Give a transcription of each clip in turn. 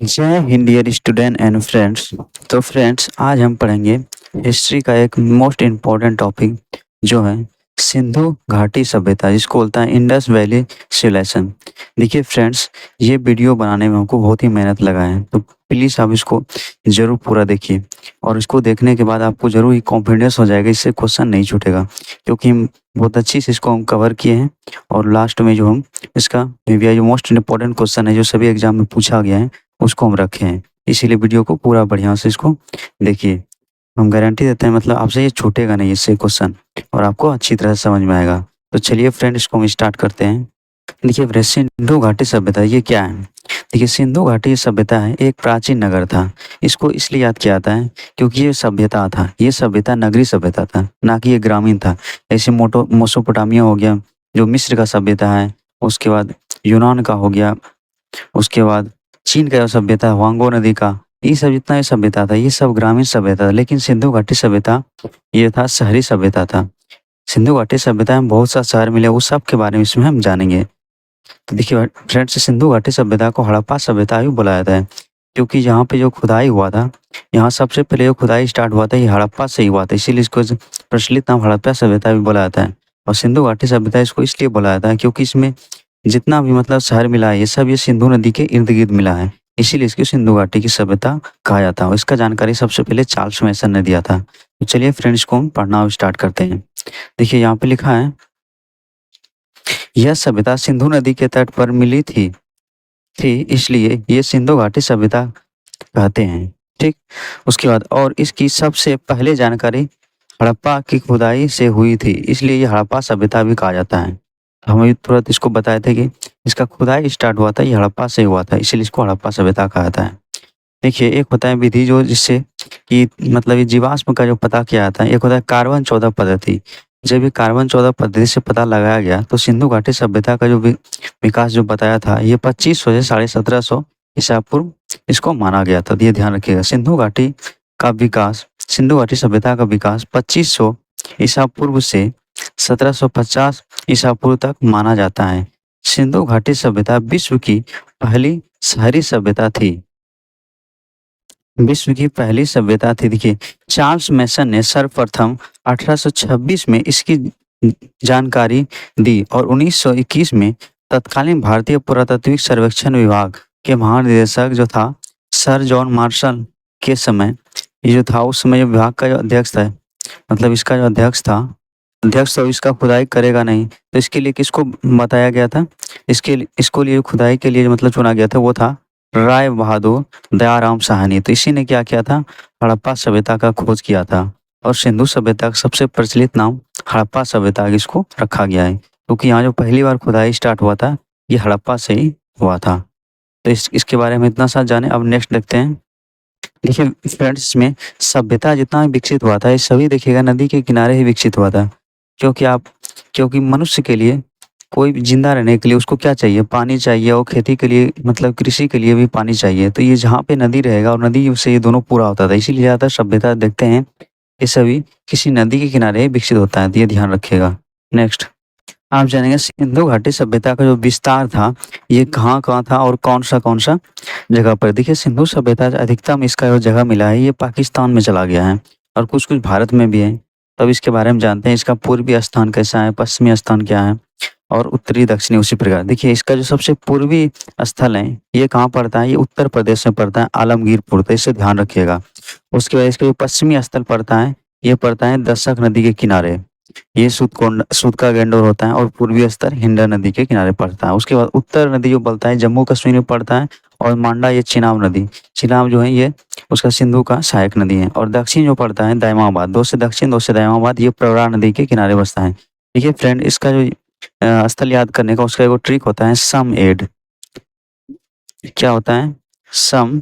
जय Hind dear student and friends. तो friends, आज हम पढ़ेंगे हिस्ट्री का एक मोस्ट इम्पोर्टेंट टॉपिक जो है सिंधु घाटी सभ्यता, जिसको बोलता है इंडस वैली सिविलाइजेशन। देखिए फ्रेंड्स, ये वीडियो बनाने में हमको बहुत ही मेहनत लगा है, तो प्लीज़ आप इसको ज़रूर पूरा देखिए और इसको देखने के बाद आपको ज़रूर ही कॉन्फिडेंस हो जाएगा, इससे क्वेश्चन नहीं छूटेगा, क्योंकि हम बहुत अच्छी से इसको हम कवर किए हैं। और लास्ट में जो हम इसका जो मोस्ट इम्पोर्टेंट क्वेश्चन है जो सभी एग्जाम में पूछा गया है उसको हम रखे हैं। इसीलिए वीडियो को पूरा बढ़िया से इसको देखिए। हम गारंटी देते हैं, मतलब आपसे ये छूटेगा नहीं इससे क्वेश्चन, और आपको अच्छी तरह से समझ में आएगा। तो चलिए फ्रेंड, इसको हम स्टार्ट करते हैं। देखिए फ्रेंड, सिंधु घाटी सभ्यता ये क्या है? देखिए, सिंधु घाटी सभ्यता है एक प्राचीन नगर था। इसको इसलिए याद किया जाता है क्योंकि ये सभ्यता नगरी सभ्यता था, ना कि ये ग्रामीण था। ऐसे मोसोपोटामिया हो गया, जो मिस्र का सभ्यता है, उसके बाद यूनान का हो गया, उसके बाद चीन का जो सभ्यता है, वांगो नदी का, ये सब जितना ये सभ्यता था ये सब ग्रामीण सभ्यता था। लेकिन सिंधु घाटी सभ्यता ये था शहरी सभ्यता था। सिंधु घाटी सभ्यता में बहुत सा शहर मिले, उस सब के बारे में इसमें हम जानेंगे। तो देखिए फ्रेंड्स, सिंधु घाटी सभ्यता को हड़प्पा सभ्यता भी बुलाया जाता है, क्योंकि यहाँ पे जो खुदाई हुआ था, यहाँ सबसे पहले जो खुदाई स्टार्ट हुआ था ये हड़प्पा से ही हुआ था, इसीलिए इसको प्रचलित नाम हड़प्पा सभ्यता भी बुलाया जाता है। और सिंधु घाटी सभ्यता इसको इसलिए बुलाया जाता है क्योंकि इसमें जितना भी मतलब शहर मिला है ये सब ये सिंधु नदी के इर्द गिर्द मिला है, इसीलिए इसको सिंधु घाटी की सभ्यता कहा जाता है। और इसका जानकारी सबसे पहले चार्ल्स मैसन ने दिया था। तो चलिए फ्रेंड्स, को हम पढ़ना स्टार्ट करते हैं। देखिए यहाँ पे लिखा है, यह सभ्यता सिंधु नदी के तट पर मिली थी इसलिए ये सिंधु घाटी सभ्यता कहते हैं। ठीक, उसके बाद और इसकी सबसे पहले जानकारी हड़प्पा की खुदाई से हुई थी, इसलिए ये हड़प्पा सभ्यता भी कहा जाता है। हमें तुरंत इसको बताए थे कि इसका खुदाई स्टार्ट हुआ था ये हड़प्पा से हुआ था, इसीलिए इसको हड़प्पा सभ्यता कहा जाता है। देखिए, एक होता है विधि जो जिससे कि मतलब ये जीवाश्म का जो पता किया जाता है, एक होता है कार्बन 14 पद्धति। जब ये कार्बन 14 पद्धति से पता लगाया गया तो सिंधु घाटी सभ्यता का जो विकास जो बताया था ये 2500 से 1750 ईसा पूर्व इसको माना गया था। ये ध्यान रखिएगा, सिंधु घाटी सभ्यता का विकास 2500 ईसा पूर्व से 1750 ईसा पूर्व तक माना जाता है। सिंधु घाटी सभ्यता विश्व की पहली सभ्यता थी। देखिए, चार्ल्स मैसन ने सर्वप्रथम 1826 में इसकी जानकारी दी और 1921 में तत्कालीन भारतीय पुरातात्विक सर्वेक्षण विभाग के महानिदेशक जो था सर जॉन मार्शल के समय, ये जो था उस समय जो विभाग का जो अध्यक्ष था, मतलब इसका जो अध्यक्ष तो इसका खुदाई करेगा नहीं, तो इसके लिए किसको बताया गया था, इसको लिए खुदाई के लिए मतलब चुना गया था वो था राय बहादुर दयाराम साहनी। तो इसी ने क्या किया था, हड़प्पा सभ्यता का खोज किया था और सिंधु सभ्यता का सबसे प्रचलित नाम हड़प्पा सभ्यता इसको रखा गया है, क्योंकि यहाँ जो पहली बार खुदाई स्टार्ट हुआ था ये हड़प्पा से ही हुआ था। तो इसके बारे में इतना सा जाने। अब नेक्स्ट देखते हैं। देखिए फ्रेंड्स, इसमें सभ्यता जितना विकसित हुआ था ये सभी देखिएगा नदी के किनारे ही विकसित हुआ था, क्योंकि मनुष्य के लिए, कोई भी जिंदा रहने के लिए उसको क्या चाहिए, पानी चाहिए, और खेती के लिए मतलब कृषि के लिए भी पानी चाहिए। तो ये जहाँ पे नदी रहेगा और नदी से ये दोनों पूरा होता था, इसीलिए ज़्यादातर सभ्यता देखते हैं ये सभी किसी नदी के किनारे विकसित होता है। तो ये ध्यान रखिएगा। नेक्स्ट आप जानेंगे सिंधु घाटी सभ्यता का जो विस्तार था ये कहाँ कहाँ था और कौन सा जगह पर। देखिए, सिंधु सभ्यता अधिकतम इसका जो जगह मिला है ये पाकिस्तान में चला गया है और कुछ कुछ भारत में भी है। तब इसके बारे में जानते हैं, इसका पूर्वी स्थान कैसा है, पश्चिमी स्थान क्या है और उत्तरी दक्षिणी उसी प्रकार। देखिए, इसका जो सबसे पूर्वी स्थल है ये कहाँ पड़ता है, ये उत्तर प्रदेश में पड़ता है, आलमगीरपुर। तो इसे ध्यान रखिएगा। उसके बाद इसका जो पश्चिमी स्थल पड़ता है ये पड़ता है दशक नदी के किनारे, ये सूद का गेंडोर होता है, और पूर्वी स्तर हिंडा नदी के किनारे पड़ता है। उसके बाद उत्तर नदी जो पड़ता है जम्मू कश्मीर में पड़ता है, और मांडा ये चिनाब जो है ये उसका सिंधु का सहायक नदी है। और दक्षिण जो पड़ता है दायमाबाद, दो से दायमाबाद, ये प्रवरा नदी के किनारे बसता है। देखिए फ्रेंड, इसका जो स्थल याद करने का उसका एक ट्रिक होता है सम एड। क्या होता है, सम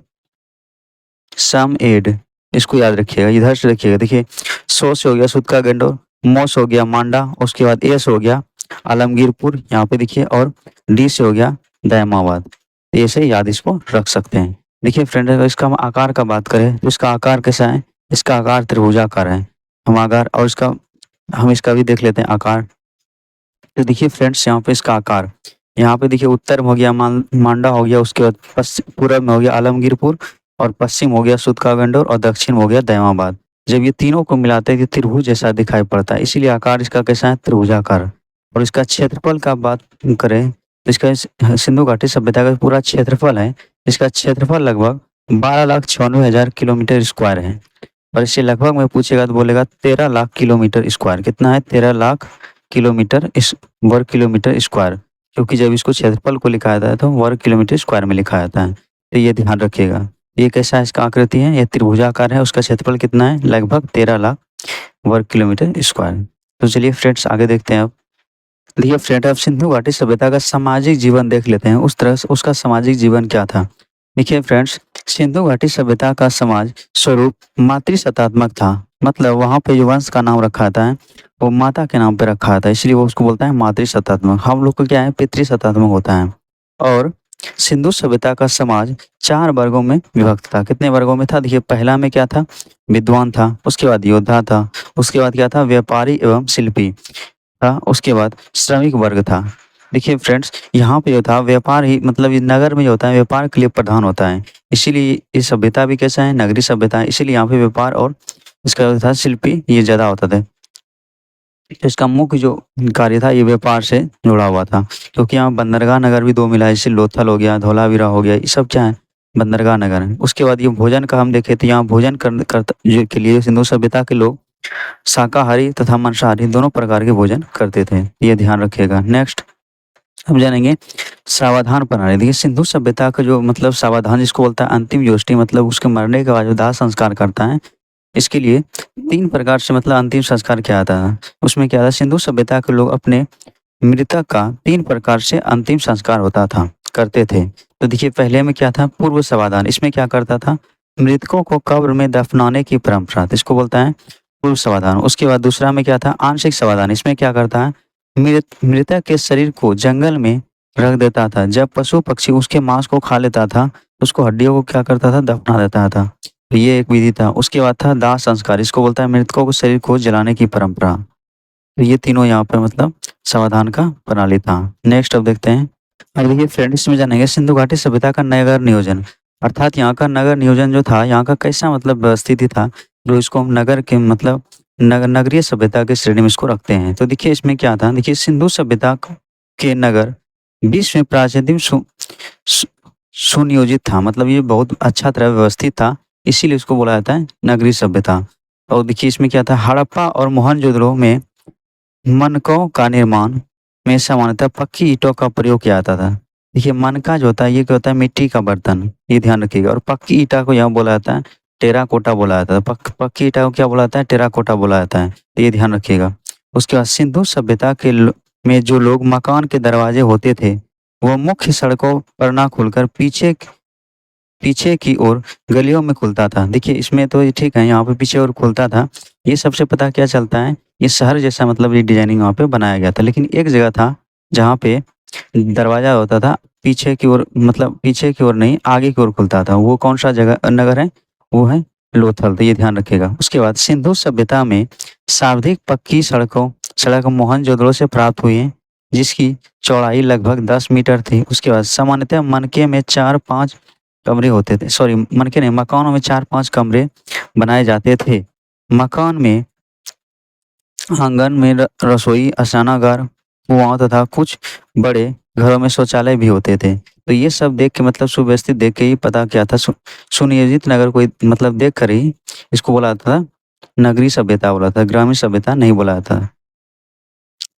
एड, इसको याद रखिएगा, इधर से रखिएगा। देखिए, सो से हो गया सूद का गेंडोर, मोस हो गया मांडा, उसके बाद एस हो गया आलमगीरपुर यहाँ पे देखिए, और डी से हो गया दायमाबाद। ऐसे याद इसको रख सकते हैं। देखिए फ्रेंड, अगर इसका हम आकार का बात करें तो इसका आकार कैसा है, इसका आकार त्रिभुजाकार है। हम आकार और इसका भी देख लेते हैं आकार। तो देखिए फ्रेंड्स, यहाँ पे इसका आकार यहाँ पे देखिए उत्तर में हो गया मांडा हो गया, उसके बाद पूरब में हो गया आलमगीरपुर, और पश्चिम हो गया सूतकागंडोर, और दक्षिण में हो गया दयामाबाद। जब ये तीनों को मिलाते हैं तो त्रिभुज जैसा दिखाई पड़ता है, इसीलिए आकार इसका कैसा है, त्रिभुजाकार। और इसका क्षेत्रफल का बात करें तो इसका सिंधु घाटी सभ्यता का पूरा क्षेत्रफल है, इसका क्षेत्रफल लगभग 12,96,000 किलोमीटर स्क्वायर है। और इससे लगभग में पूछेगा तो बोलेगा 13 लाख किलोमीटर स्क्वायर। कितना है, 13 लाख किलोमीटर वर्ग किलोमीटर स्क्वायर, क्योंकि जब इसको क्षेत्रफल को लिखा जाता है तो वर्ग किलोमीटर स्क्वायर में लिखा जाता है, तो ये ध्यान रखिएगा। ये कैसा है, इसका आकृति है, ये त्रिभुजाकार है, उसका क्षेत्रफल कितना है, लगभग 13 लाख वर्ग किलोमीटर स्क्वायर। तो चलिए फ्रेंड्स आगे देखते हैं। अब देखिए फ्रेंड, अब सिंधु घाटी सभ्यता का सामाजिक जीवन देख लेते हैं, उस तरह से उसका सामाजिक जीवन क्या था। देखिए फ्रेंड्स, सिंधु घाटी सभ्यता का समाज स्वरूप मातृसत्तात्मक था, मतलब वहाँ पे जो वंश का नाम रखा था वो माता के नाम पे रखा था, इसलिए वो उसको बोलता है मातृसत्तात्मक। हम लोग को क्या है, पितृसत्तात्मक होता है। और सिंधु सभ्यता का समाज 4 वर्गों में विभक्त था। कितने वर्गों में था, देखिए पहला में क्या था, विद्वान था, उसके बाद योद्धा था, उसके बाद क्या था, व्यापारी एवं शिल्पी था, उसके बाद श्रमिक वर्ग था। देखिए फ्रेंड्स, यहाँ पे जो था व्यापार ही, मतलब ये नगर में जो होता है व्यापार के लिए प्रधान होता है, इसीलिए ये सभ्यता भी कैसा है, नगरीय सभ्यता है, इसीलिए यहाँ पे व्यापार और इसका जो था शिल्पी ये ज़्यादा होता था। तो इसका मुख्य जो कार्य था ये व्यापार से जुड़ा हुआ था, क्योंकि यहाँ बंदरगाह नगर भी 2 मिला है, जैसे लोथल हो गया, धौलावीरा हो गया, ये सब क्या है, बंदरगाह नगर है। उसके बाद ये भोजन का हम देखें तो यहाँ भोजन के लिए सिंधु सभ्यता के लोग शाकाहारी तथा मांसाहारी दोनों प्रकार के भोजन करते थे, ये ध्यान रखिएगा। नेक्स्ट हम जानेंगे सावधान प्रणाली। देखिए सिंधु सभ्यता का जो मतलब सावधान जिसको बोलता है अंतिम योष्टि, मतलब उसके मरने के बाद जो दाह संस्कार करता है, इसके लिए 3 प्रकार से मतलब अंतिम संस्कार किया जाता है। उसमें क्या था, सिंधु सभ्यता के लोग अपने मृतक का 3 प्रकार से अंतिम संस्कार होता था, करते थे। तो देखिए पहले में क्या था, पूर्व समाधान, इसमें क्या करता था, मृतकों को कब्र में दफनाने की परंपरा, तो इसको बोलता है पूर्व समाधान। उसके बाद दूसरा में क्या था, आंशिक समाधान, इसमें क्या करता है, मृतक के शरीर को जंगल में रख देता था, जब पशु पक्षी उसके मांस को खा लेता था उसको हड्डियों को क्या करता था, दफना देता था, तो ये एक विधि था। उसके बाद था दाह संस्कार, इसको बोलता है मृतकों को शरीर को जलाने की परंपरा। तो ये तीनों यहाँ पे मतलब समाधान का प्रणाली था। नेक्स्ट अब देखते हैं। अब देखिए फ्रेंड, इसमें जानेंगे सिंधु घाटी सभ्यता का नगर नियोजन, अर्थात यहाँ का नगर नियोजन जो था, यहाँ का कैसा मतलब स्थिति था, जो इसको हम नगर के मतलब नगरीय सभ्यता के श्रेणी में इसको रखते हैं। तो देखिए इसमें क्या था, देखिए सिंधु सभ्यता के नगर विश्व में प्राचीन सुनियोजित था, मतलब ये बहुत अच्छा तरह व्यवस्थित था, इसीलिए इसको बोला जाता है नगरीय सभ्यता। और देखिए इसमें क्या था, हड़प्पा और मोहनजोदड़ो में मनकों का निर्माण में सामान्यतः पक्की ईंटों का प्रयोग किया जाता था। देखिए मनका जो होता है ये क्या होता है, मिट्टी का बर्तन, ये ध्यान रखिएगा। और पक्की ईंटा को यहाँ बोला जाता है टेराकोटा बोला जाता है, पक्की ईंटा को क्या बोला जाता है, टेराकोटा बोला जाता है, तो ये ध्यान रखिएगा। उसके बाद सिंधु सभ्यता के में जो लोग मकान के दरवाजे होते थे वो मुख्य सड़कों पर ना खुलकर पीछे की ओर गलियों में खुलता था। देखिए इसमें तो ये ठीक है, यहाँ पे पीछे और खुलता था, ये सबसे पता क्या चलता है, ये शहर जैसा मतलब ये डिजाइनिंग वहाँ पे बनाया गया था। लेकिन एक जगह था जहाँ पे दरवाजा होता था पीछे की ओर, मतलब पीछे की ओर नहीं आगे की ओर खुलता था, वो कौन सा जगह नगर है, वो है लोथल, तो ये ध्यान रखिएगा। उसके बाद सिंधु सभ्यता में सर्वाधिक पक्की सड़क मोहनजोदड़ो से प्राप्त हुई है, जिसकी चौड़ाई लगभग 10 मीटर थी। उसके बाद सामान्यतः मनके में 4-5 कमरे होते थे, सॉरी मनके नहीं, मकानों में 4-5 कमरे बनाए जाते थे। मकान में आंगन में रसोई, स्नानागार, कुआं तथा कुछ बड़े घरों में शौचालय भी होते थे। तो ये सब देख के मतलब सुव्यवस्थित देख के ही पता क्या था, सुनियोजित नगर को मतलब देख कर ही इसको बोला जाता था नगरीय सभ्यता बोला था, ग्रामीण सभ्यता नहीं बोला जाता।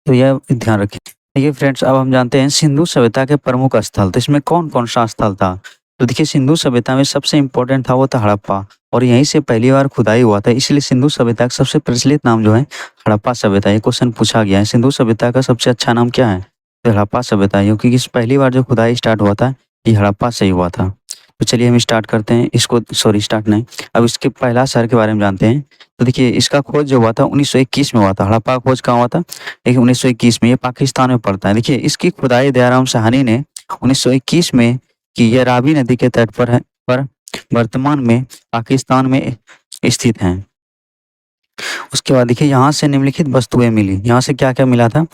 तो यह ध्यान रखिए। देखिए फ्रेंड्स, अब हम जानते हैं सिंधु सभ्यता के प्रमुख स्थल, तो इसमें कौन कौन सा स्थल था। तो देखिए सिंधु सभ्यता में सबसे इम्पोर्टेंट था वो था हड़प्पा, और यहीं से पहली बार खुदाई हुआ था, इसलिए सिंधु सभ्यता का सबसे प्रचलित नाम जो है हड़प्पा सभ्यता। ये क्वेश्चन पूछा गया है, सिंधु सभ्यता का सबसे अच्छा नाम क्या है, तो हड़प्पा सभ्यता है, क्योंकि पहली बार जो खुदाई स्टार्ट हुआ था ये हड़प्पा से ही हुआ था। तो चलिए हम स्टार्ट करते हैं इसको, सॉरी स्टार्ट नहीं, अब इसके पहला शहर के बारे में जानते हैं। तो देखिए इसका खोज जो हुआ था 1921 में हुआ था, हड़प्पा का खोज कहाँ हुआ था, देखिए 1921 में, ये पाकिस्तान में पड़ता है। देखिए इसकी खुदाई दयाराम साहनी ने 1921 में की, यह रावी नदी के तट पर है, पर वर्तमान में पाकिस्तान में स्थित है। उसके बाद देखिए यहाँ से निम्नलिखित वस्तुएं मिली, यहाँ से क्या क्या मिला था,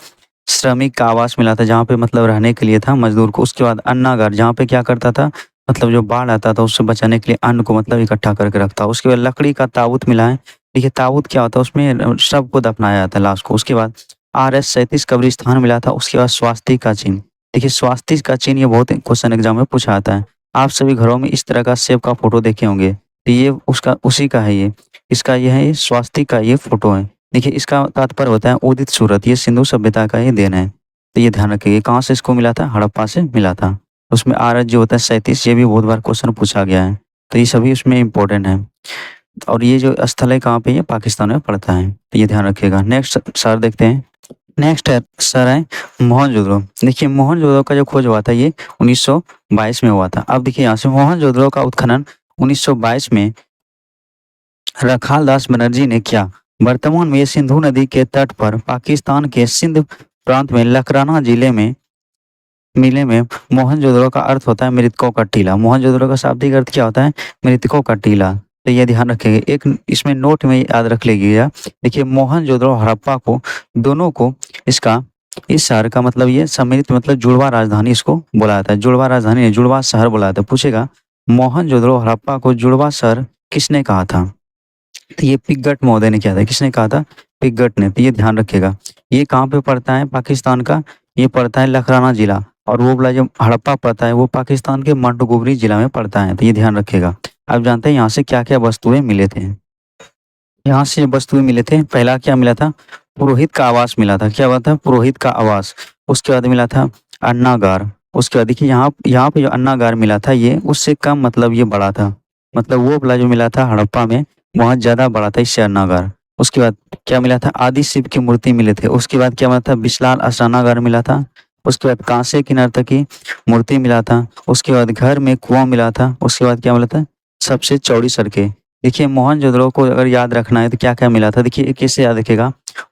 श्रमिक का आवास मिला था, जहाँ पे मतलब रहने के लिए था मजदूर को। उसके बाद अन्नागार, जहाँ पे क्या करता था, मतलब जो बाढ़ आता था उससे बचाने के लिए अन्न को मतलब इकट्ठा करके रखता। उसके बाद लकड़ी का ताबूत मिला है। देखिए ताबूत क्या होता है, उसमें सबको दफनाया जाता है लाश को। उसके बाद RS-37 कब्रिस्तान मिला था। उसके बाद स्वास्तिक का चिन्ह। देखिए स्वास्तिक का चिन्ह ये बहुत क्वेश्चन एग्जाम में पूछा आता है। आप सभी घरों में इस तरह का सेब का फोटो देखे होंगे, तो ये उसका उसी का है ये। इसका ये है, ये स्वास्तिक का ये फोटो है। देखिए इसका तात्पर्य होता है उदित सूरत, ये सिंधु सभ्यता का ये देन है। तो ये ध्यान रखिए, कहाँ से इसको मिला था, हड़प्पा से मिला था। उसमें RS जो होता है 37, ये भी बहुत बार क्वेश्चन पूछा गया है। तो ये सभी उसमें इम्पोर्टेंट है। और ये जो स्थल है कहाँ पे, ये पाकिस्तान में पड़ता है, तो ये ध्यान रखिएगा। नेक्स्ट सर देखते हैं। नेक्स्ट है सर है मोहनजोदड़ो। देखिए मोहनजोदड़ो का जो खोज हुआ था ये 1922 में हुआ था। अब देखिए यहाँ से मोहनजोदड़ो का उत्खनन 1922 में रखाल दास बनर्जी ने किया। वर्तमान में ये सिंधु नदी के तट पर पाकिस्तान के सिंध प्रांत में लकराना जिले में मिले में मोहनजोदड़ो का अर्थ होता है मृतकों का टीला। मोहनजोदड़ो का शाब्दिक अर्थ क्या होता है, मृतकों का टीला। तो ये ध्यान रखेंगे, एक इसमें नोट में याद रख लीजिएगा। देखिए मोहनजोदड़ो हड़प्पा को, दोनों को इसका, इस शहर का मतलब ये सम्मिलित मतलब जुड़वा राजधानी इसको बोला जाता है। जुड़वा राजधानी नहीं, जुड़वा शहर बोला जाता है। पूछेगा मोहनजोदड़ो हड़प्पा को जुड़वा शहर किसने कहा था, तो ये पिग्गट महोदय ने किया था। किसने कहा था, पिग्गट ने। तो ये ध्यान रखिएगा। ये कहाँ पे पड़ता है पाकिस्तान का, ये पड़ता है लखराना जिला। और वो वाला जो हड़प्पा पड़ता है वो पाकिस्तान के मंडोगुबरी जिला में पड़ता है। तो ये ध्यान रखिएगा। अब जानते हैं यहाँ से क्या क्या वस्तुएं मिले थे। यहाँ से वस्तुएं मिले थे, पहला क्या मिला था, पुरोहित का आवास मिला था। क्या हुआ था, पुरोहित का आवास। उसके बाद मिला था अन्नागार। उसके बाद देखिए यहाँ यहाँ पे जो अन्नागार मिला था ये उससे कम मतलब ये बड़ा था। मतलब वो वाला जो मिला था हड़प्पा में वहाँ ज्यादा बड़ा था इससे अन्नागार। उसके बाद क्या मिला था, आदि शिव की मूर्ति मिले थे। उसके बाद क्या मिला था, विशाल अस्नागार मिला था। उसके बाद कांसे की नर्तकी मूर्ति मिला था। उसके बाद घर में कुआं मिला था। उसके बाद क्या मिला था, सबसे चौड़ी सड़कें। देखिए मोहनजोदड़ो को अगर याद रखना है तो क्या क्या मिला था, देखिए एक कैसे याद रखेगा।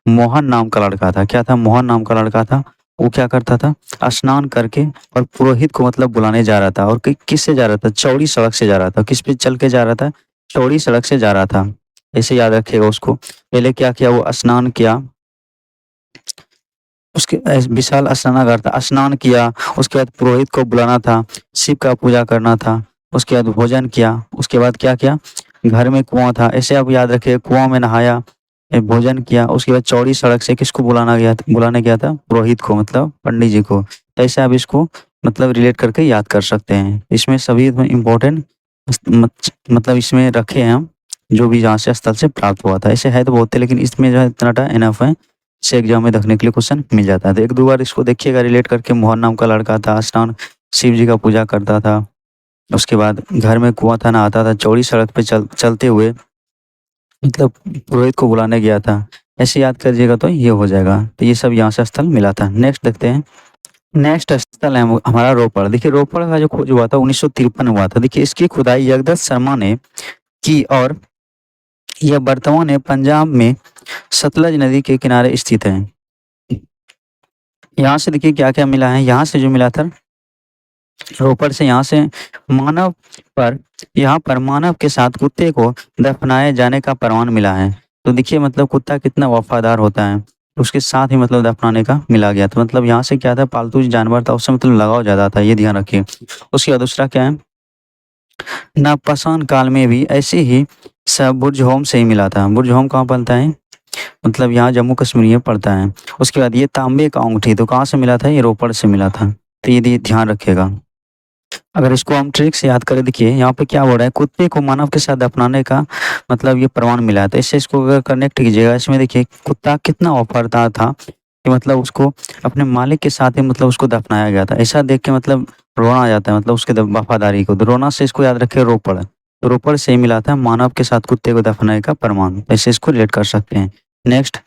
मोहन नाम का लड़का था। क्या था, मोहन नाम का लड़का था। वो क्या करता था, स्नान करके और पुरोहित को मतलब बुलाने जा रहा था। और किससे जा रहा था, चौड़ी सड़क से जा रहा था। किस पे चल के जा रहा था, चौड़ी सड़क से जा रहा था। ऐसे याद रखिएगा उसको। पहले क्या किया, वो स्नान किया। उसके विशाल स्नानागार था, स्नान किया। उसके बाद पुरोहित को बुलाना था, शिव का पूजा करना था। उसके बाद भोजन किया। उसके बाद क्या किया, घर में कुआं था। ऐसे आप याद रखिए, कुआं में नहाया, भोजन किया। उसके बाद चौड़ी सड़क से किसको बुलाने गया था, पुरोहित को मतलब पंडित जी को। ऐसे आप इसको मतलब रिलेट करके याद कर सकते हैं। इसमें सभी इम्पोर्टेंट मतलब इसमें रखे हैं हम, जो भी जहाँ से स्थल से प्राप्त हुआ था। ऐसे है तो बहुत थे, लेकिन इसमें जो है इतना इनफ है, से एग्जाम में देखने के लिए क्वेश्चन मिल जाता है। तो एक दो बार इसको देखिएगा रिलेट करके। मोहन नाम का लड़का था, स्नान शिव जी का पूजा करता था। उसके बाद घर में कुआं था, नहाता था, चौड़ी सड़क पे चलते हुए मतलब पुरोहित को बुलाने गया था। ऐसे याद करिएगा तो ये हो जाएगा। तो ये सब यहाँ से स्थल मिला था। नेक्स्ट देखते हैं। नेक्स्ट स्थल है हमारा रोपड़। देखिए रोपड़ का जो खोज हुआ था 1953 में हुआ था। देखिए इसकी खुदाई जगदत्त शर्मा ने की और यह वर्तमान में पंजाब में सतलज नदी के किनारे स्थित है। यहाँ से देखिए क्या क्या मिला है। यहाँ से जो मिला था रोपड़ से, यहाँ से मानव पर, यहाँ पर मानव के साथ कुत्ते को दफनाए जाने का प्रमाण मिला है। तो देखिए मतलब कुत्ता कितना वफादार होता है, उसके साथ ही मतलब दफनाने का मिला गया। तो मतलब यहाँ से क्या था, पालतू जानवर था, उससे मतलब लगाव ज्यादा था, ये ध्यान रखिए। उसके बाद दूसरा क्या है, नवपाषाण काल में भी ऐसे ही सब बुर्ज होम से ही मिला था। बुर्ज होम कहाँ पड़ता है, मतलब यहाँ जम्मू कश्मीर में पड़ता है। उसके बाद ये तांबे का अंगूठी तो कहाँ से मिला था, ये रोपड़ से मिला था। तो ये ध्यान रखिएगा। अगर इसको हम ट्रिक से याद करें, देखिए यहाँ पे क्या हो रहा है, कुत्ते को मानव के साथ अपनाने का मतलब ये प्रमाण मिला है। तो इससे इसको अगर कनेक्ट कीजिएगा, इसमें देखिए कुत्ता कितना वफादार था कि मतलब उसको अपने मालिक के साथ ही मतलब उसको दफनाया गया था। ऐसा देख के मतलब रोना आ जाता है, मतलब उसके वफादारी को। तो रोना से इसको याद रखे रोपड़। तो रोपड़ से ही मिला था मानव के साथ कुत्ते को दफनाने का प्रमाण। ऐसे इसको रिलेट कर सकते हैं। नेक्स्ट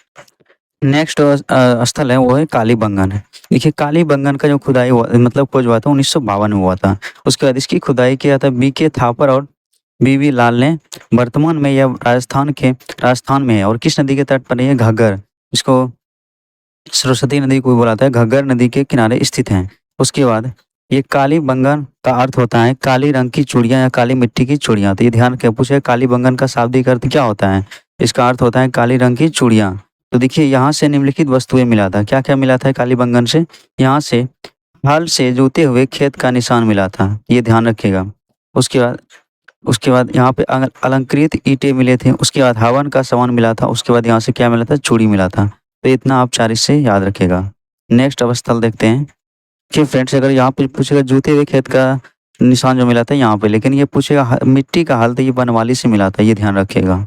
नेक्स्ट स्थल है वो है कालीबंगन। देखिए कालीबंगन का जो खुदाई हुआ मतलब खोज हुआ था 1952 में हुआ था। उसके बाद इसकी खुदाई किया था BK थापर और BV लाल ने। वर्तमान में यह राजस्थान में है। और किस नदी के तट पर है, घग्गर। इसको सरस्वती नदी को भी बुलाता है, घग्गर नदी के किनारे स्थित है। उसके बाद ये कालीबंगन का अर्थ होता है काली रंग की चूड़ियां या काली मिट्टी की चूड़ियां। तो ये ध्यान रखें, पूछे कालीबंगन का शाब्दिक अर्थ क्या होता है, इसका अर्थ होता है काली रंग की चूड़ियां। तो देखिए यहाँ से निम्नलिखित वस्तुएं मिला था, क्या क्या मिला था कालीबंगन से, यहाँ से हल से जोते हुए खेत का निशान मिला था, ये ध्यान रखिएगा। उसके बाद यहाँ पे अलंकृत ईंटें मिले थे, उसके बाद हवन का सामान मिला था, उसके बाद यहाँ से क्या मिला था, चूड़ी मिला था। तो इतना आप 4 इससे याद रखिएगा। नेक्स्ट अब स्थल देखते हैं कि फ्रेंड्स अगर यहाँ पे पूछेगा जूते हुए खेत का निशान जो मिला था यहाँ पे, लेकिन ये पूछेगा मिट्टी का हल, तो ये बनवाली से मिला था, ये ध्यान रखिएगा।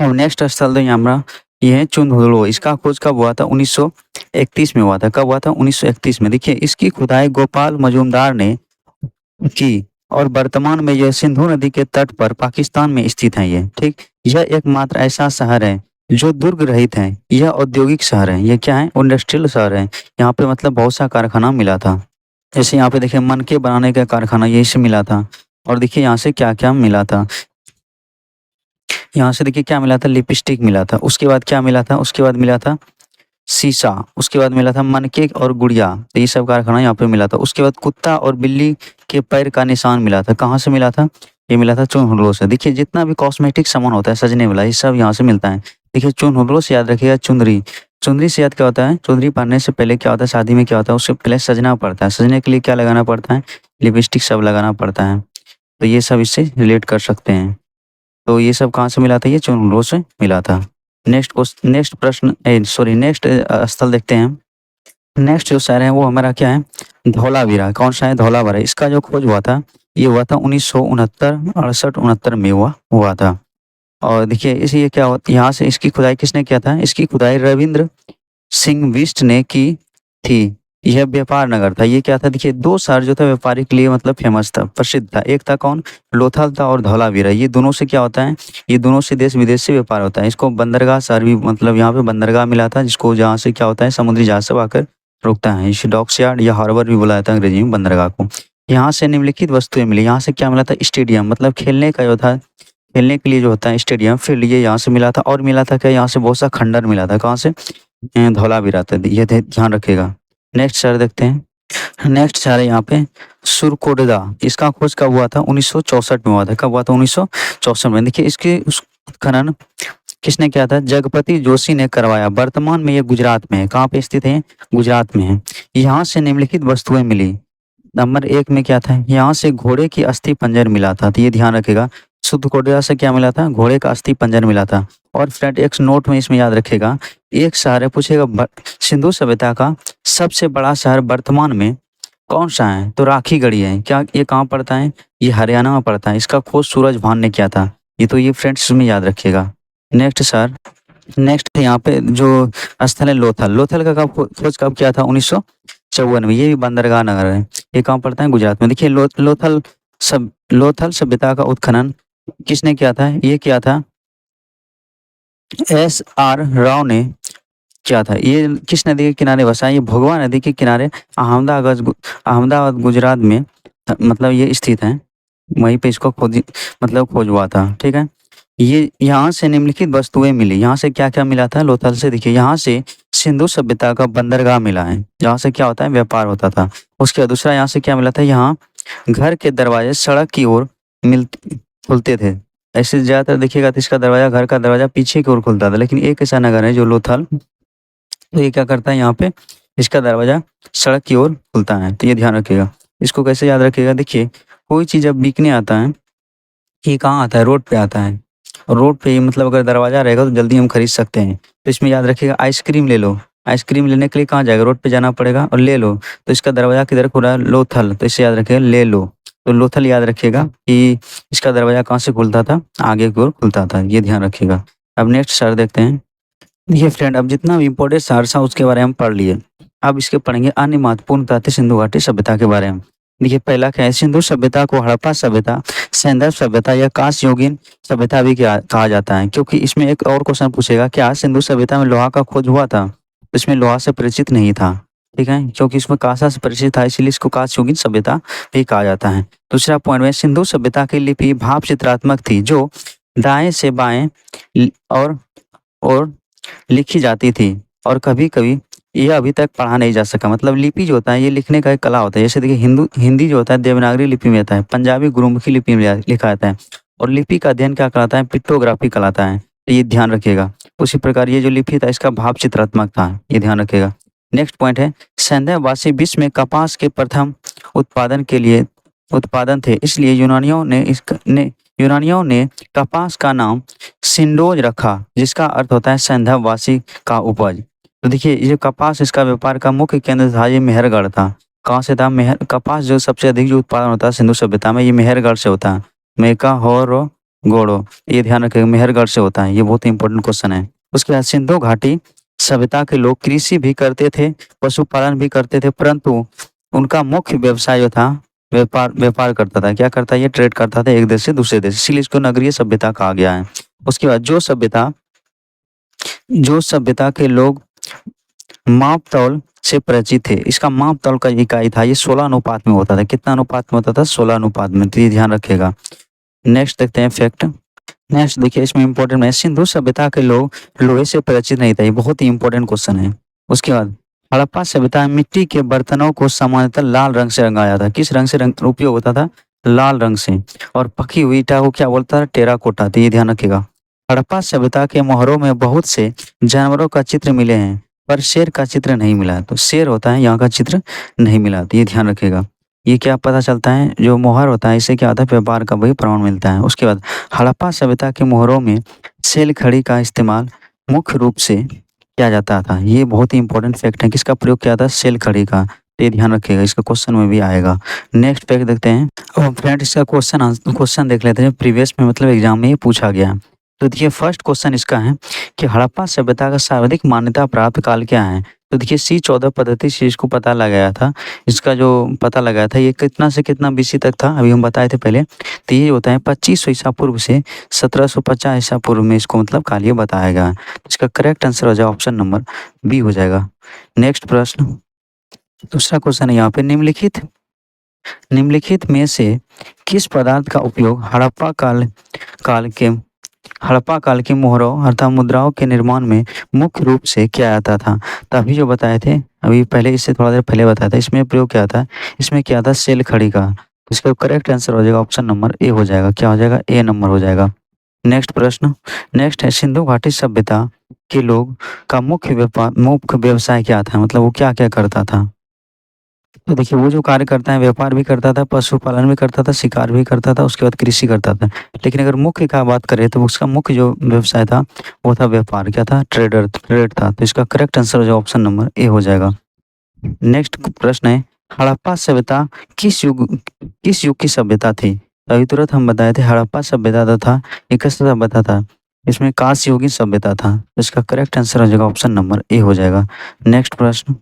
अब नेक्स्ट स्थल तो यहाँ ये है चुंदुड़ो, इसका खोज कब हुआ था, 1931 में हुआ था। कब हुआ था, 1931 में। देखिए इसकी खुदाई गोपाल मजूमदार ने की और वर्तमान में यह सिंधु नदी के तट पर पाकिस्तान में स्थित है ये, ठीक। यह एकमात्र ऐसा शहर है जो दुर्ग रहित है, यह औद्योगिक शहर है, ये क्या है, इंडस्ट्रियल शहर है। यहाँ पे मतलब बहुत सा कारखाना मिला था, जैसे यहाँ पे देखिए मनके बनाने का कारखाना यही से मिला था। और देखिए यहाँ से क्या क्या मिला था, यहाँ से देखिए क्या मिला था, लिपस्टिक मिला था। उसके बाद क्या मिला था, उसके बाद मिला था शीशा, उसके बाद मिला था मनके और गुड़िया, तो ये सब कारखाना यहाँ पे मिला था। उसके बाद कुत्ता और बिल्ली के पैर का निशान मिला था, कहाँ से मिला था, ये मिला था चुनहुडलो से। देखिए जितना भी कॉस्मेटिक सामान होता है सजने वाला, ये सब यहाँ से मिलता है। देखिए चुनहुडलो से याद रखिएगा चुंदरी, चुंदरी से याद क्या होता है, चुंदरी पहनने से पहले क्या होता है, शादी में क्या होता है, उससे पहले सजना पड़ता है, सजने के लिए क्या लगाना पड़ता है, लिपस्टिक सब लगाना पड़ता है। तो ये सब इससे रिलेट कर सकते हैं। तो ये सब कहाँ से मिला था, ये चुनहुडलो से मिला था। नेक्स्ट प्रश्न सॉरी नेक्स्ट स्थल देखते हैं। नेक्स्ट जो शहर है वो हमारा क्या है, धौलावीरा। कौन सा है, धौलावीरा। इसका जो खोज हुआ था ये हुआ था 1969 में हुआ था। और देखिए इसे ये क्या होता, यहाँ से इसकी खुदाई किसने किया था, इसकी खुदाई रविंद्र सिंह बिष्ट ने की थी। यह व्यापार नगर था, ये क्या था, देखिए 2 शहर जो था व्यापारी के लिए मतलब फेमस था, प्रसिद्ध था। एक था कौन, लोथल था, और धौलावीरा। ये दोनों से क्या होता है, ये दोनों से देश विदेश से व्यापार होता है। इसको बंदरगाह शहर भी, मतलब यहाँ पे बंदरगाह मिला था, जिसको जहाँ से क्या होता है, समुद्री जहाज सब आकर रुकता है। इसे डॉकयार्ड या हार्बर भी बुलाया था अंग्रेजी में बंदरगाह को। यहाँ से निम्नलिखित वस्तुएं मिली, यहाँ से क्या मिला था, स्टेडियम, मतलब खेलने का जो था, खेलने के लिए जो होता है स्टेडियम, फील्ड, ये यहाँ से मिला था। और मिला था क्या, यहाँ से बहुत सा खंडर मिला था, कहाँ से, धौलावीरा था, ये ध्यान रखिएगा। नेक्स्ट शहर देखते हैं। नेक्स्ट शहर है यहाँ पे सुरकोटदा। इसका खोज कब हुआ था, 1964 में हुआ था। कब हुआ था, 1964 में। देखिए इसके खनन किसने किया था, जगपति जोशी ने करवाया। वर्तमान में ये गुजरात में है, कहाँ पे स्थित है, गुजरात में है। यहाँ से निम्नलिखित वस्तुएं मिली। नंबर 1 में क्या था, यहाँ से घोड़े की अस्थि पंजर मिला था, तो ये ध्यान रखेगा। सुरकोटदा से क्या मिला था, घोड़े का अस्थि पंजर मिला था। और फ्रेंड एक नोट में इसमें याद रखेगा, एक शहर है पूछेगा सिंधु सभ्यता का सबसे बड़ा शहर वर्तमान में कौन सा है, तो राखीगढ़ी है। क्या ये कहाँ पड़ता है, ये हरियाणा में पड़ता है। इसका खोज सूरज भान ने किया था। ये तो ये फ्रेंड्स में याद रखिएगा। नेक्स्ट सर, नेक्स्ट यहाँ पे जो स्थल है लोथल। लोथल का खोज कब किया था, 1954 में। ये भी बंदरगाह नगर है, ये कहाँ पड़ता है, गुजरात में। देखिए लोथल सभ्यता का उत्खनन किसने किया था, ये किया था SR राव ने किया था। ये किस नदी के किनारे बसा है, ये भोगवा नदी के किनारे अहमदाबाद गुजरात में मतलब ये स्थित है। वहीं पे इसको खोज हुआ था, ठीक है। ये यहाँ से निम्नलिखित वस्तुएं मिली। यहाँ से क्या क्या मिला था, लोथल से। देखिए यहाँ से सिंधु सभ्यता का बंदरगाह मिला है, जहाँ से क्या होता है, व्यापार होता था। उसके बाद दूसरा यहाँ से क्या मिला था, यहाँ घर के दरवाजे सड़क की ओर खुलते थे। ऐसे ज्यादातर देखिएगा तो इसका दरवाजा, घर का दरवाजा पीछे की ओर खुलता था। लेकिन एक ऐसा नगर है जो लोथल, तो ये क्या करता है, यहाँ पे इसका दरवाजा सड़क की ओर खुलता है। तो ये ध्यान रखिएगा। इसको कैसे याद रखिएगा, देखिए कोई चीज जब बिकने आता है, ये कहाँ आता है, रोड पे आता है। और रोड पे ही मतलब अगर दरवाजा रहेगा तो जल्दी हम खरीद सकते हैं। तो इसमें याद रखिएगा, आइसक्रीम ले लो, आइसक्रीम लेने के लिए कहाँ जाएगा, रोड पे जाना पड़ेगा, और ले लो। तो इसका दरवाजा किधर खुला है, लोथल, तो इसे याद रखिएगा, ले लो। तो लोथल याद रखिएगा कि इसका दरवाजा कहाँ से खुलता था, आगे की ओर खुलता था, ये ध्यान रखिएगा। अब नेक्स्ट शहर देखते हैं। देखिए फ्रेंड, अब जितना भी इम्पोर्टेंट शहर था उसके बारे में हम पढ़ लिए। अब इसके पढ़ेंगे अन्य महत्वपूर्ण तथ्य सिंधु घाटी सभ्यता के बारे में। देखिए पहला क्या है, सिंधु सभ्यता को हड़प्पा सभ्यता, सैंदव सभ्यता या कांस्य युगीन सभ्यता भी कहा जाता है। क्योंकि इसमें एक और क्वेश्चन पूछेगा, क्या सिंधु सभ्यता में लोहा का खोज हुआ था, तो इसमें लोहा से परिचित नहीं था, ठीक है। क्योंकि इसमें कांसा से परिचित था, इसलिए इसको कांस्य युगीन सभ्यता भी कहा जाता है। दूसरा पॉइंट में, सिंधु सभ्यता की लिपि भाव चित्रात्मक थी, जो दाएं से बाएं और लिखी जाती थी। और कभी कभी यह अभी तक पढ़ा नहीं जा सका। मतलब लिपि जो होता है ये लिखने का एक कला होता है। जैसे देखिए हिंदी जो होता है देवनागरी लिपि में आता है, पंजाबी गुरुमुखी लिपि में लिखा जाता है। और लिपि का अध्ययन क्या कहलाता है, पिक्टोग्राफी कहलाता है। तो ये ध्यान रखिएगा। उसी प्रकार ये जो लिपि था इसका भाव चित्रात्मक था, ये ध्यान रखिएगा। नेक्स्ट पॉइंट है, सिंधुवासी विश्व में कपास के प्रथम उत्पादन थे, इसलिए यूनानियों ने कपास का नाम सिंडोज रखा, जिसका अर्थ होता है सिंधुवासी का उपज। तो देखिए ये कपास इसका व्यापार का मुख्य केंद्र था, ये मेहरगढ़ था। कहाँ से था? कपास जो सबसे अधिक जो उत्पादन होता है सिंधु सभ्यता में, ये मेहरगढ़ से होता है। मेका होरो गोड़ो, ये ध्यान रखिएगा, मेहरगढ़ से होता है। ये बहुत ही इंपॉर्टेंट क्वेश्चन है। उसके बाद सिंधु घाटी सभ्यता के लोग कृषि भी करते थे, पशुपालन भी करते थे, परंतु उनका मुख्य व्यवसाय जो था व्यापार करता था। क्या करता है? ये ट्रेड करता था एक देश से दूसरे देश, इसीलिए इसको नगरीय सभ्यता कहा गया है। उसके बाद जो सभ्यता के लोग माप तौल से परिचित थे, इसका माप तौल का इकाई था, ये 16 अनुपात में होता था। कितना अनुपात में होता था? 16 अनुपात में। तो ये ध्यान रखिएगा। नेक्स्ट देखते हैं फैक्ट। नेक्स्ट देखिए इसमें इंपॉर्टेंट है, सिंधु सभ्यता के लोग लोहे से परिचित नहीं थे। ये बहुत ही इंपॉर्टेंट क्वेश्चन है। उसके बाद हड़प्पा सभ्यता में मिट्टी के बर्तनों को सामान्यतः लाल रंग से रंगाया था। किस रंग से उपयोग होता था? लाल रंग से। और पकी हुई ईंटा को क्या बोलता था? टेराकोटा। तो ये ध्यान रखिएगा। हड़प्पा सभ्यता के मोहरों में बहुत से जानवरों का चित्र मिले हैं, पर शेर का चित्र नहीं मिला। तो शेर होता है, यहाँ का चित्र नहीं मिला। तो ये ध्यान रखिएगा। ये क्या पता चलता है? जो मोहर होता है इससे क्या होता है? व्यापार का वही प्रमाण मिलता है। उसके बाद हड़प्पा सभ्यता के मोहरों में सेल खड़ी का इस्तेमाल मुख्य रूप से किया जाता था। ये बहुत ही इंपॉर्टेंट फैक्ट है। किसका प्रयोग किया था? सेल खड़ी का। तो ये ध्यान रखिएगा, इसका क्वेश्चन में भी आएगा। नेक्स्ट फैक्ट देखते हैं। अब फ्रेंड इसका क्वेश्चन देख लेते हैं, प्रीवियस में मतलब एग्जाम में ये पूछा गया। तो देखिए फर्स्ट क्वेश्चन इसका है कि हड़प्पा सभ्यता का सर्वाधिक मान्यता प्राप्त काल क्या है? तो देखिए C14 पद्धति से इसको पता लगाया था। इसका जो पता लगाया था ये कितना से कितना BC तक था, अभी हम बताए थे पहले। तो ये होता है 2500 ईसा पूर्व से 1750 ईसा पूर्व में इसको मतलब काल ये बताया गया है। इसका करेक्ट आंसर हो जाएगा ऑप्शन नंबर बी हो जाएगा। नेक्स्ट प्रश्न, दूसरा क्वेश्चन है यहाँ पे, निम्नलिखित में से किस पदार्थ का उपयोग हड़प्पा काल के मोहरों अर्थात मुद्राओं के निर्माण में मुख्य रूप से किया जाता था? तो अभी जो बताए थे, अभी पहले इससे थोड़ा देर पहले बताया था, इसमें प्रयोग क्या था? इसमें क्या था? सेल खड़ी का। तो इसका करेक्ट आंसर हो जाएगा ऑप्शन नंबर ए हो जाएगा। क्या हो जाएगा? ए नंबर हो जाएगा। नेक्स्ट प्रश्न, नेक्स्ट है, सिंधु घाटी सभ्यता के लोग का मुख्य व्यवसाय क्या था? मतलब वो क्या क्या करता था? तो देखिए वो जो कार्य करता है, व्यापार भी करता था, पशुपालन भी करता था, शिकार भी करता था, उसके बाद कृषि करता था। लेकिन अगर मुख्य का बात करें तो उसका मुख्य जो व्यवसाय था वो था व्यापार। क्या था? ट्रेड था। तो इसका करेक्ट आंसर हो जाएगा ऑप्शन नंबर ए हो जाएगा। नेक्स्ट प्रश्न है, हड़प्पा सभ्यता किस युग की सभ्यता थी? अभी तुरंत हम बताए थे हड़प्पा सभ्यता था एक सभ्यता था, इसमें कांस्य युगीन सभ्यता था। तो इसका करेक्ट आंसर हो जाएगा ऑप्शन नंबर ए हो जाएगा। नेक्स्ट प्रश्न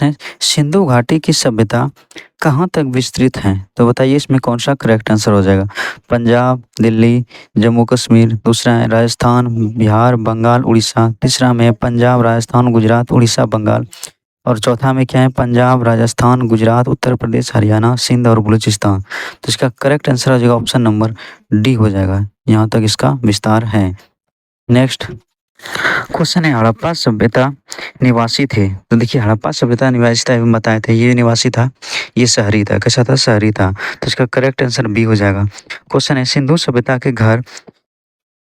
है, सिंधु घाटी की सभ्यता कहाँ तक विस्तृत है? तो बताइए इसमें कौन सा करेक्ट आंसर हो जाएगा? पंजाब, दिल्ली, जम्मू कश्मीर, दूसरा है राजस्थान, बिहार, बंगाल, उड़ीसा, तीसरा में पंजाब, राजस्थान, गुजरात, उड़ीसा, बंगाल, और चौथा में क्या है? पंजाब, राजस्थान, गुजरात, उत्तर प्रदेश, हरियाणा, सिंध और बलूचिस्तान। तो इसका करेक्ट आंसर हो जाएगा ऑप्शन नंबर डी हो जाएगा। यहाँ तक इसका विस्तार है। नेक्स्ट क्वेश्चन है, हड़प्पा सभ्यता निवासी थे? तो देखिए हड़प्पा सभ्यता निवासी था, अभी बताए थे, ये निवासी था, ये शहरी था। कैसा था? शहरी था। तो इसका करेक्ट आंसर बी हो जाएगा। क्वेश्चन है, सिंधु सभ्यता के घर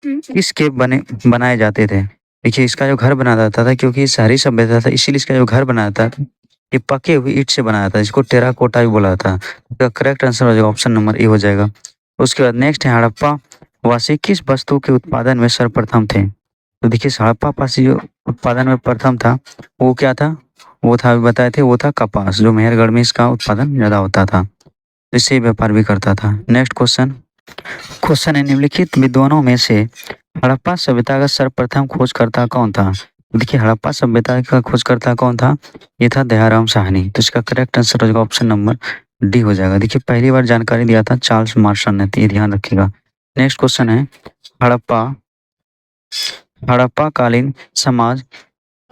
किसके बनाए जाते थे? देखिए इसका जो घर बनाया जाता था, क्योंकि शहरी सभ्यता था इसीलिए इसका जो घर बनाया था ये पके हुई ईंट से बनाया था, इसको टेराकोटा भी बोला था। इसका करेक्ट आंसर हो जाएगा ऑप्शन नंबर ए हो जाएगा। उसके बाद नेक्स्ट है, हड़प्पा वासी किस वस्तु के उत्पादन में सर्वप्रथम थे? तो देखिए हड़प्पा वासी जो उत्पादन में प्रथम था वो क्या था? वो था, अभी बताए थे, वो था कपास, जो मेहरगढ़ में इसका उत्पादन ज्यादा होता था, इससे व्यापार भी करता था। नेक्स्ट क्वेश्चन है, निम्नलिखित विद्वानों में से हड़प्पा सभ्यता का सर्वप्रथम खोजकर्ता कौन था? देखिए हड़प्पा सभ्यता का खोजकर्ता कौन था? ये था दयाराम साहनी। तो इसका करेक्ट आंसर हो जाएगा ऑप्शन नंबर डी हो जाएगा। देखिए पहली बार जानकारी दिया था चार्ल्स मार्शन ने, तो ये ध्यान रखिएगा। नेक्स्ट क्वेश्चन है, हड़प्पा कालीन समाज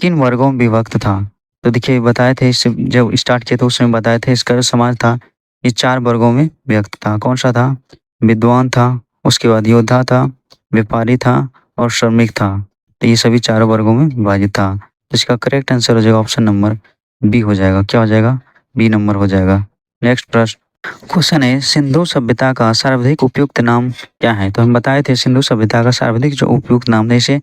किन वर्गों में विभक्त था? तो देखिए बताए थे, इससे जब स्टार्ट किया तो उसमें बताए थे इसका जो समाज था ये 4 वर्गों में विभक्त था। कौन सा था? विद्वान था, उसके बाद योद्धा था, व्यापारी था और श्रमिक था। तो ये सभी 4 वर्गों में विभाजित था। तो इसका करेक्ट आंसर हो जाएगा ऑप्शन नंबर बी हो जाएगा। क्या हो जाएगा? बी नंबर हो जाएगा। नेक्स्ट प्रश्न, क्वेश्चन है सिंधु सभ्यता का सर्वाधिक उपयुक्त नाम क्या है? तो हम बताए थे सिंधु सभ्यता का सर्वाधिक जो उपयुक्त नाम है इसे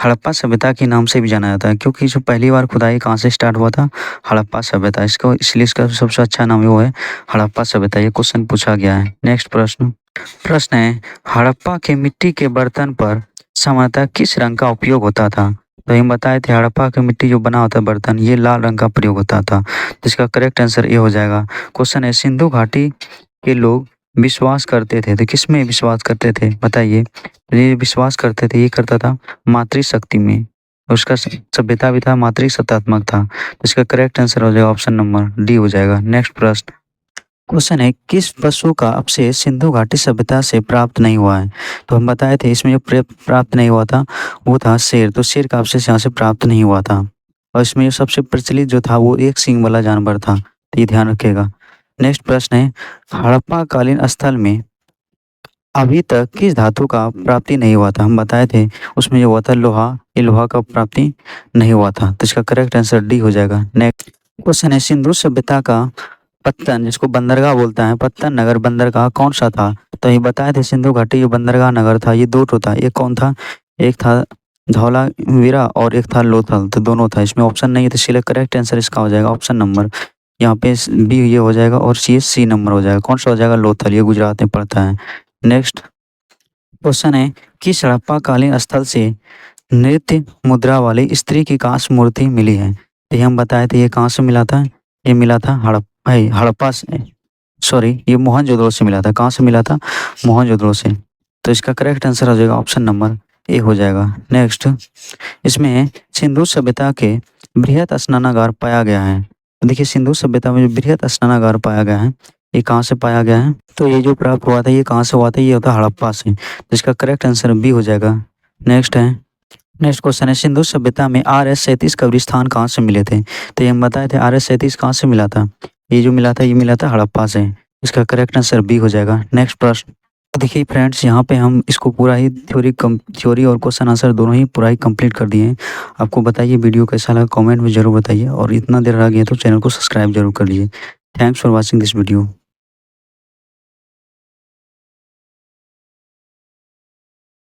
हड़प्पा सभ्यता के नाम से भी जाना जाता है, क्योंकि जो पहली बार खुदाई कहाँ से स्टार्ट हुआ था? हड़प्पा सभ्यता। इसको इसलिए इसका सबसे अच्छा नाम वो है हड़प्पा सभ्यता। ये क्वेश्चन पूछा गया है। नेक्स्ट प्रश्न है हड़प्पा के मिट्टी के बर्तन पर सामान्यतः किस रंग का उपयोग होता था? तो हम बताए थे हड़प्पा की मिट्टी जो बना होता है बर्तन ये लाल रंग का प्रयोग होता था। जिसका करेक्ट आंसर ए हो जाएगा। क्वेश्चन है सिंधु घाटी के लोग विश्वास करते थे, तो किस में विश्वास करते थे बताइए? ये विश्वास करते थे, ये करता था मातृशक्ति में। उसका सभ्यता भी था मातृसत्तात्मक था। तो इसका करेक्ट आंसर हो जाएगा ऑप्शन नंबर डी हो जाएगा। नेक्स्ट प्रश्न क्वेश्चन है किस पशु का अवशेष सिंधु घाटी सभ्यता से प्राप्त नहीं हुआ है? तो हम बताए थे इसमें जो प्राप्त नहीं हुआ था वो था शेर। तो शेर का अवशेष यहाँ से प्राप्त नहीं हुआ था। और इसमें जो सबसे प्रचलित जो था वो एक सींग वाला जानवर था। तो ये ध्यान रखिएगा। नेक्स्ट प्रश्न है हड़प्पा कालीन स्थल में अभी तक किस धातु का प्राप्ति नहीं हुआ था? हम बताए थे उसमें जो हुआ था लोहा। ये लोहा का प्राप्ति नहीं हुआ था। तो इसका करेक्ट आंसर डी हो जाएगा। नेक्स्ट क्वेश्चन है सिंधु सभ्यता का पत्तन जिसको बंदरगाह बोलता है पत्तन नगर बंदरगाह कौन सा था? तो ये बताए थे सिंधु घाटी जो बंदरगाह नगर था ये दो था। एक कौन था? एक था धौलावीरा और एक था लोथल। तो दोनों था, इसमें ऑप्शन नहीं है। तो इसलिए करेक्ट आंसर इसका हो जाएगा ऑप्शन नंबर यहाँ पे बी ये हो जाएगा और सी नंबर हो जाएगा। कौन सा हो जाएगा? लोथल। ये गुजरात में पड़ता है। नेक्स्ट क्वेश्चन है किस हड़प्पा कालीन स्थल से नृत्य मुद्रा वाली स्त्री की कांस्य मूर्ति मिली है? तो ये हम बताए थे ये कहाँ से मिला था? ये मिला था हड़प्पा से, सॉरी ये मोहनजोदड़ो से मिला था। कहाँ से मिला था? मोहनजोदड़ो से। तो इसका करेक्ट आंसर हो जाएगा ऑप्शन नंबर ए हो जाएगा। नेक्स्ट इसमें सिंधु सभ्यता के बृहत स्नानागार पाया गया है। तो देखिए सिंधु सभ्यता में जो बृहत स्नानागार पाया गया है ये कहाँ से पाया गया है? तो ये जो प्राप्त हुआ था ये कहाँ से हुआ था? ये होता हड़प्पा से। तो इसका करेक्ट आंसर बी हो जाएगा। नेक्स्ट क्वेश्चन है सिंधु सभ्यता में RS-37 कब्रिस्तान कहाँ से मिले थे? तो ये हम बताए थे RS-37 कहाँ से मिला था? ये जो मिला था ये मिला था हड़प्पा से। इसका करेक्ट आंसर बी हो जाएगा। नेक्स्ट प्रश्न देखिए फ्रेंड्स यहाँ पे हम इसको पूरा ही थ्योरी और क्वेश्चन आंसर दोनों ही पूरा ही कंप्लीट कर दिए हैं। आपको बताइए वीडियो कैसा लगा कमेंट में जरूर बताइए और इतना देर रह गया तो चैनल को सब्सक्राइब जरूर कर लीजिए। Thanks for watching this video.